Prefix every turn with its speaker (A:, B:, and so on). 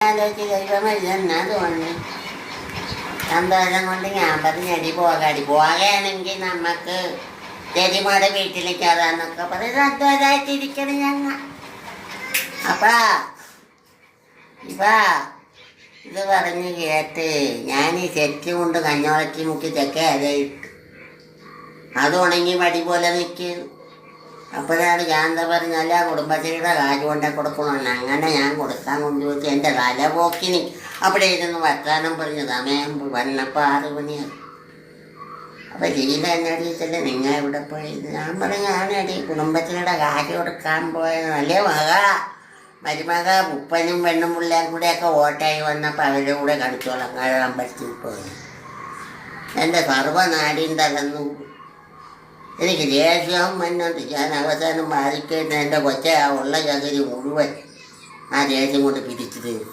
A: ആലോചിച്ച് കഴിയുമ്പോൾ ഇതെന്നാ തോന്നി. സന്തോഷം കൊണ്ട് ഞാൻ പറഞ്ഞടി പോകാണെങ്കിൽ നമുക്ക് ചെടിമാടെ വീട്ടിൽ കയറാന്നൊക്കെ പറഞ്ഞ് സന്തോഷമായിട്ടിരിക്കണം ഞങ്ങ. അപ്പാ ഇത് പറഞ്ഞ് കേട്ട് ഞാൻ ഈ സെറ്റ് കൊണ്ട് കഞ്ഞോളക്കി മുക്കി തെക്കേ അരയിട്ട് അത് ഉണങ്ങി വടി പോലെ നിൽക്കുന്നു. അപ്പോഴാണ് ഞാൻ എന്താ പറഞ്ഞാൽ ആ കുടുംബശ്രീയുടെ കാശ് കൊണ്ടേ കൊടുക്കണമെന്ന്. അങ്ങനെ ഞാൻ കൊടുക്കാൻ കൊണ്ടുപോയി എൻ്റെ തല പോക്കിന് അവിടെ ഇരുന്ന് വർത്താനം പറഞ്ഞ് സമയം വന്നപ്പോൾ 6 മണിയാണ്. അപ്പോൾ ലീല എന്നടിയിച്ചല്ലേ നിങ്ങൾ എവിടെ പോയത്? ഞാൻ പറഞ്ഞു ഞാനടി കുടുംബശ്രീയുടെ കാശ് കൊടുക്കാൻ പോയത്. അല്ലേ മരുമക ഉപ്പനും പെണ്ണും പിള്ളേരും കൂടെയൊക്കെ വോട്ടായി വന്നപ്പോൾ അവരുടെ കൂടെ കളിച്ചോളാം അമ്പലത്തിൽ പോയി. എൻ്റെ സർവ്വനാടിയും തകർന്നു. എനിക്ക് ദേഷ്യവും വന്നുണ്ട്. ഞാൻ അവസാനം ബാധിക്കുന്ന എൻ്റെ കൊച്ച ഉള്ള ചകരി മുഴുവൻ ആ ദേഷ്യം കൊണ്ട് പിരിച്ചു തരും.